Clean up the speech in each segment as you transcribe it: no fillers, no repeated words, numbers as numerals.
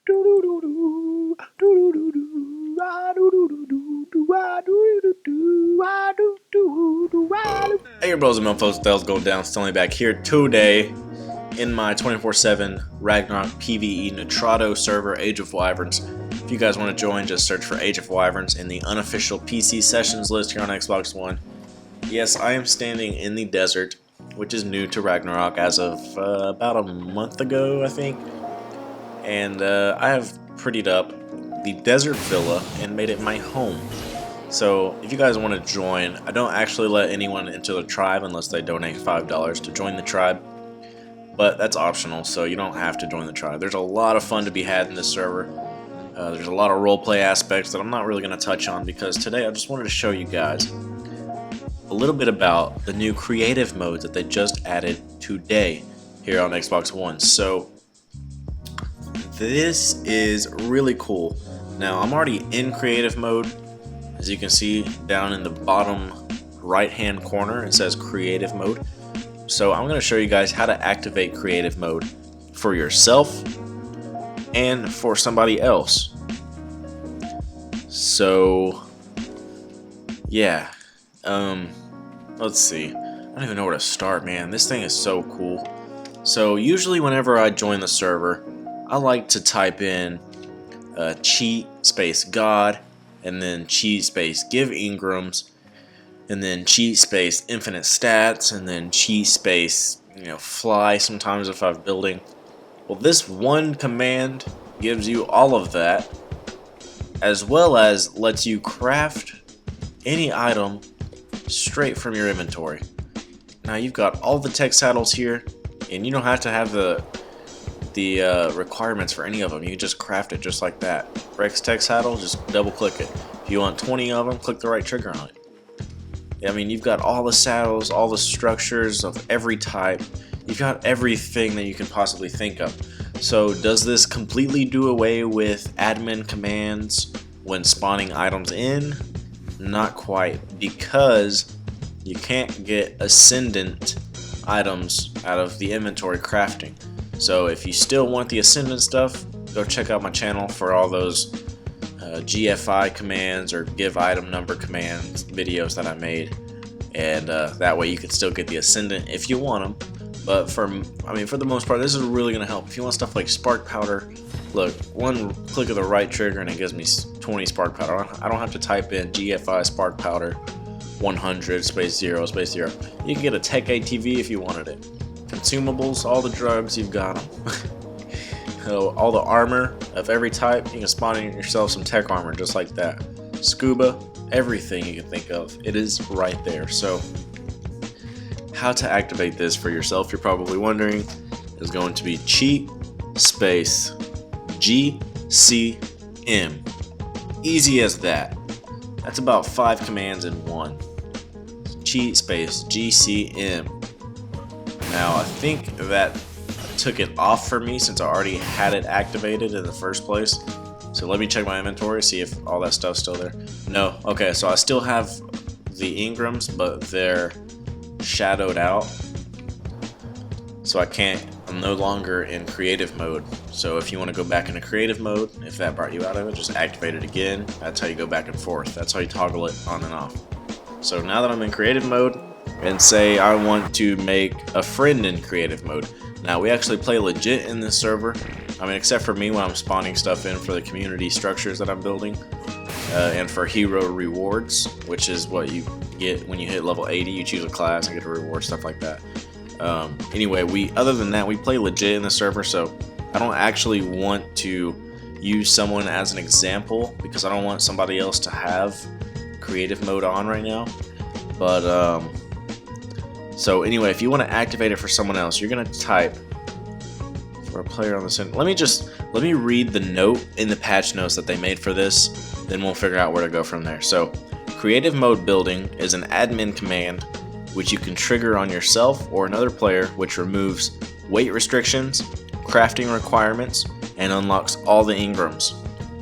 Hey, your bros and mofos, Dale's going down. Stanley back here today in my 24/7 Ragnarok PvE Nitrado server, Age of Wyverns. If you guys want to join, just search for Age of Wyverns in the unofficial PC sessions list here on Xbox One. Yes, I am standing in the desert, which is new to Ragnarok as of about a month ago, I think. And I have prettied up the desert villa and made it my home. So if you guys want to join, I don't actually let anyone into the tribe unless they donate $5 to join the tribe. But that's optional, so you don't have to join the tribe. There's a lot of fun to be had in this server. There's a lot of roleplay aspects that I'm not really going to touch on because today I just wanted to show you guys a little bit about the new creative mode that they just added today here on Xbox One. So this is really cool. Now I'm already in creative mode. As you can see down in the bottom right hand corner, it says creative mode. So I'm going to show you guys how to activate creative mode for yourself and for somebody else. So yeah, let's see. I don't even know where to start, man. This thing is so cool. So usually whenever I join the server, I like to type in cheat space god, and then cheat space give Ingrams, and then cheat space infinite stats, and then cheat space, fly sometimes if I'm building. Well, this one command gives you all of that, as well as lets you craft any item straight from your inventory. Now you've got all the tech saddles here, and you don't have to have the requirements for any of them. You can just craft it just like that. Rex tech saddle, just double click it. If you want 20 of them, click the right trigger on it. I mean, you've got all the saddles, all the structures of every type. You've got everything that you can possibly think of. So does this completely do away with admin commands when spawning items in? Not quite, because you can't get ascendant items out of the inventory crafting. So if you still want the ascendant stuff, go check out my channel for all those GFI commands or give item number commands videos that I made, and that way you can still get the ascendant if you want them. But for the most part, this is really going to help. If you want stuff like spark powder, look, one click of the right trigger and it gives me 20 spark powder. I don't have to type in GFI spark powder 100 space 0 space 0. You can get a tech ATV if you wanted it. Consumables, all the drugs, you've got them. So all the armor of every type, you can spawn in yourself some tech armor just like that. Scuba, everything you can think of, it is right there. So how to activate this for yourself, you're probably wondering, is going to be cheat space GCM. Easy as that. That's about 5 commands in one. Cheat space GCM. Now I think that took it off for me since I already had it activated in the first place. So let me check my inventory, see if all that stuff's still there. No, okay, so I still have the Ingrams, but they're shadowed out. So I'm no longer in creative mode. So if you want to go back into creative mode, if that brought you out of it, just activate it again. That's how you go back and forth. That's how you toggle it on and off. So now that I'm in creative mode, and say I want to make a friend in creative mode. Now we actually play legit in this server. I mean, except for me when I'm spawning stuff in for the community structures that I'm building, and for hero rewards, which is what you get when you hit level 80. You choose a class and get a reward, stuff like that. Anyway, other than that, we play legit in the server, so I don't actually want to use someone as an example because I don't want somebody else to have creative mode on right now. But so anyway, if you want to activate it for someone else, you're going to type for a player on the center. Let me read the note in the patch notes that they made for this, then we'll figure out where to go from there. So creative mode building is an admin command which you can trigger on yourself or another player, which removes weight restrictions, crafting requirements, and unlocks all the Ingrams.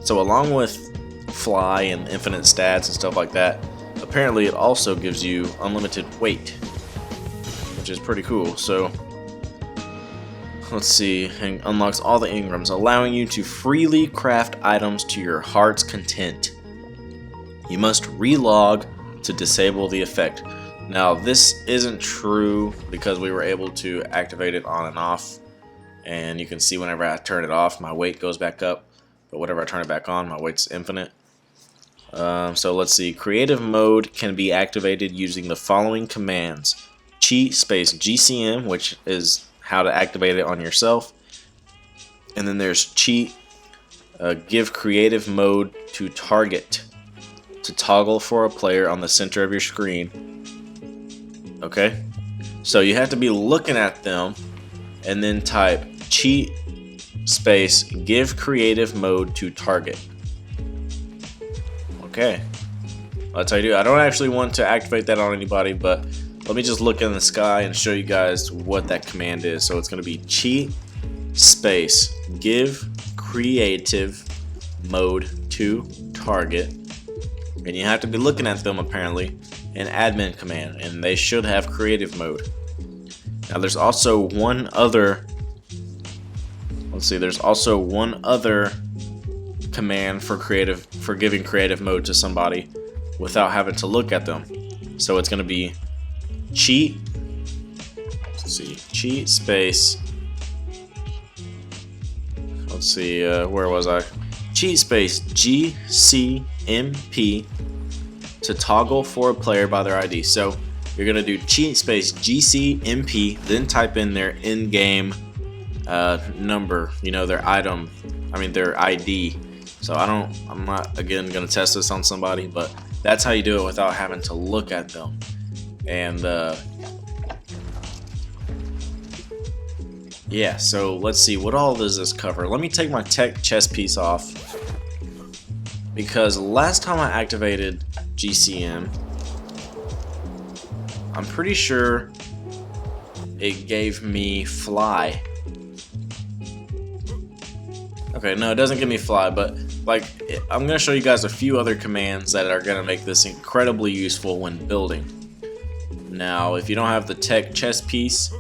So along with fly and infinite stats and stuff like that, apparently it also gives you unlimited weight, which is pretty cool. So let's see, and unlocks all the engrams, allowing you to freely craft items to your heart's content. You must relog to disable the effect. Now this isn't true because we were able to activate it on and off, and you can see whenever I turn it off my weight goes back up, but whenever I turn it back on my weight's infinite. So let's see, creative mode can be activated using the following commands: cheat space GCM, which is how to activate it on yourself, and then there's cheat give creative mode to target to toggle for a player on the center of your screen. Okay, so you have to be looking at them and then type cheat space give creative mode to target. Okay, that's how you do it. I don't actually want to activate that on anybody, but let me just look in the sky and show you guys what that command is. So it's going to be cheat space give creative mode to target, and you have to be looking at them apparently, an admin command, and they should have creative mode. Now there's also one other, let's see, there's also one other command for giving creative mode to somebody without having to look at them. So it's going to be cheat, let's see, cheat space, let's see, where was I? Cheat space GCMP to toggle for a player by their ID. So you're going to do cheat space GCMP, then type in their in-game number, you know, their item, their ID. So I'm not again going to test this on somebody, but that's how you do it without having to look at them. And yeah, so let's see, what all does this cover? Let me take my tech chest piece off, because last time I activated GCM, I'm pretty sure it gave me fly. Okay, no, it doesn't give me fly, but like, I'm going to show you guys a few other commands that are going to make this incredibly useful when building. Now, if you don't have the tech chest piece,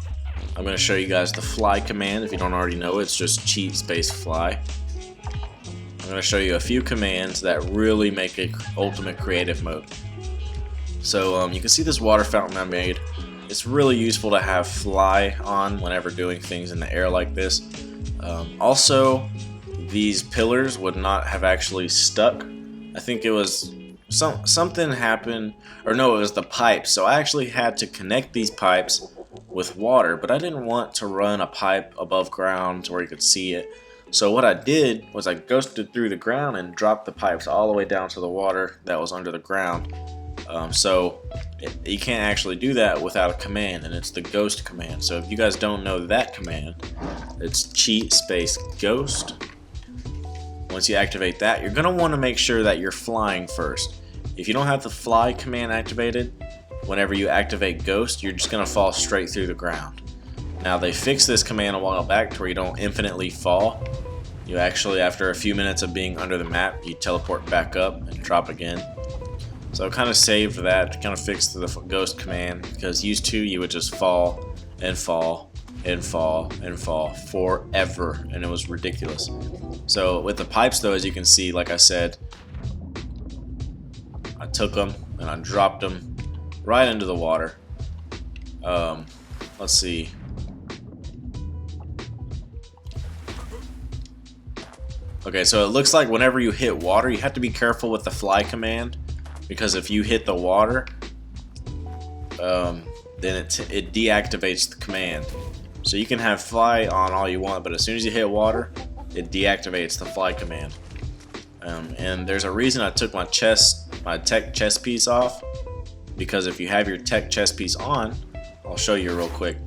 I'm going to show you guys the fly command. If you don't already know, it's just cheat space fly. I'm going to show you a few commands that really make it ultimate creative mode. So you can see this water fountain I made. It's really useful to have fly on whenever doing things in the air like this. Also, these pillars would not have actually stuck. I think it was something happened, or no, it was the pipes. So I actually had to connect these pipes with water, but I didn't want to run a pipe above ground to where you could see it. So what I did was I ghosted through the ground and dropped the pipes all the way down to the water that was under the ground. You can't actually do that without a command, and it's the ghost command. So if you guys don't know that command, it's cheat space ghost. Once you activate that, you're going to want to make sure that you're flying first. If you don't have the fly command activated, whenever you activate ghost, you're just going to fall straight through the ground. Now they fixed this command a while back to where you don't infinitely fall. You actually, after a few minutes of being under the map, you teleport back up and drop again. So I kind of saved that, kind of fixed the ghost command, because used to you would just fall and fall and fall and fall forever, and it was ridiculous. So with the pipes though, as you can see, like I said, I took them and I dropped them right into the water. Let's see. Okay, so it looks like whenever you hit water, you have to be careful with the fly command, because if you hit the water, then it deactivates the command. So you can have fly on all you want, but as soon as you hit water, it deactivates the fly command. And there's a reason I took my tech chest piece off, because if you have your tech chest piece on, I'll show you real quick.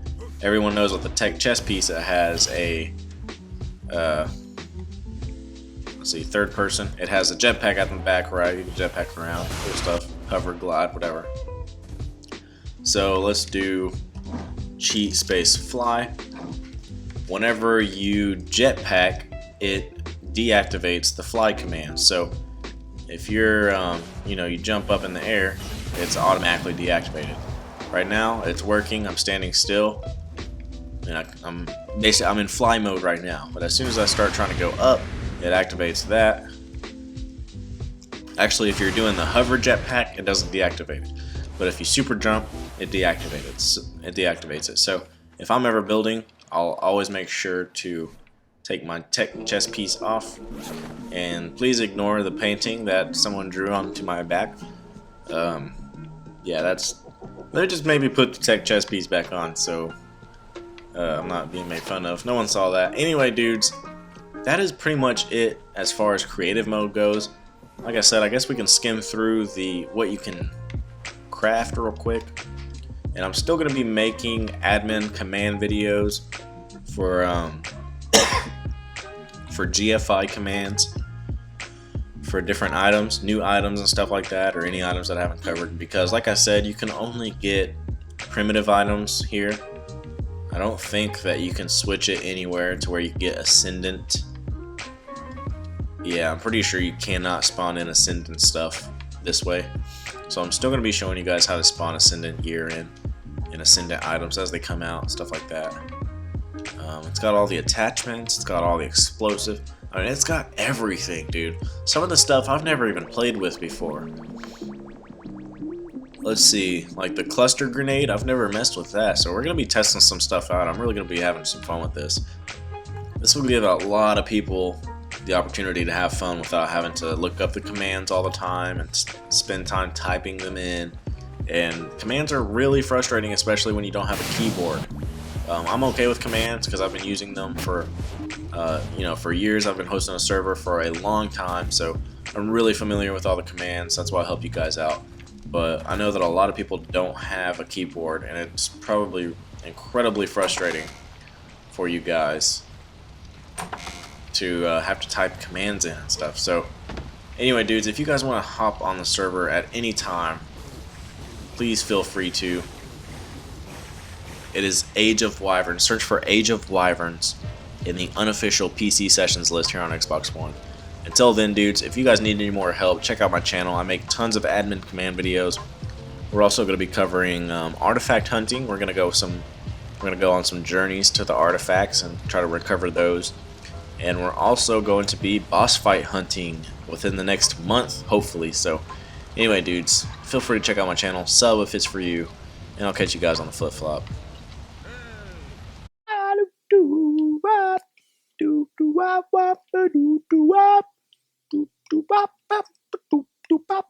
Everyone knows with the tech chest piece, it has a let's see, third person. It has a jetpack at the back, right? You can jetpack around, cool stuff, hover, glide, whatever. So let's do cheat space fly. Whenever you jetpack, it deactivates the fly command. So if you're, you jump up in the air, it's automatically deactivated. Right now, it's working. I'm standing still. and I'm in fly mode right now. But as soon as I start trying to go up, it activates that. Actually, if you're doing the hover jetpack, it doesn't deactivate it. But if you super jump, it deactivates it. So if I'm ever building, I'll always make sure to take my tech chest piece off. And please ignore the painting that someone drew onto my back. Yeah, they just maybe put the tech chest piece back on, so I'm not being made fun of. No one saw that. Anyway, dudes, that is pretty much it as far as creative mode goes. Like I said, I guess we can skim through what you can craft real quick. And I'm still going to be making admin command videos for for GFI commands for different items, new items and stuff like that, or any items that I haven't covered. Because like I said, you can only get primitive items here. I don't think that you can switch it anywhere to where you get Ascendant. Yeah, I'm pretty sure you cannot spawn in Ascendant stuff this way. So I'm still going to be showing you guys how to spawn Ascendant gear and Ascendant items as they come out, stuff like that. It's got all the attachments, it's got all the explosive. I mean, it's got everything, dude. Some of the stuff I've never even played with before. Let's see, like the cluster grenade, I've never messed with that. So we're going to be testing some stuff out. I'm really going to be having some fun with this. This will give a lot of people the opportunity to have fun without having to look up the commands all the time and spend time typing them in. And commands are really frustrating, especially when you don't have a keyboard. I'm okay with commands because I've been using them for for years. I've been hosting a server for a long time, so I'm really familiar with all the commands. That's why I help you guys out. But I know that a lot of people don't have a keyboard, and it's probably incredibly frustrating for you guys to have to type commands in and stuff. So anyway, dudes, if you guys want to hop on the server at any time, please feel free to. It is Age of Wyverns. Search for Age of Wyverns in the unofficial PC sessions list here on Xbox One. Until then, dudes, if you guys need any more help, check out my channel. I make tons of admin command videos. We're also going to be covering artifact hunting. We're going to go on some journeys to the artifacts and try to recover those. And we're also going to be boss fight hunting within the next month, hopefully. So anyway, dudes, feel free to check out my channel, sub if it's for you, and I'll catch you guys on the flip-flop.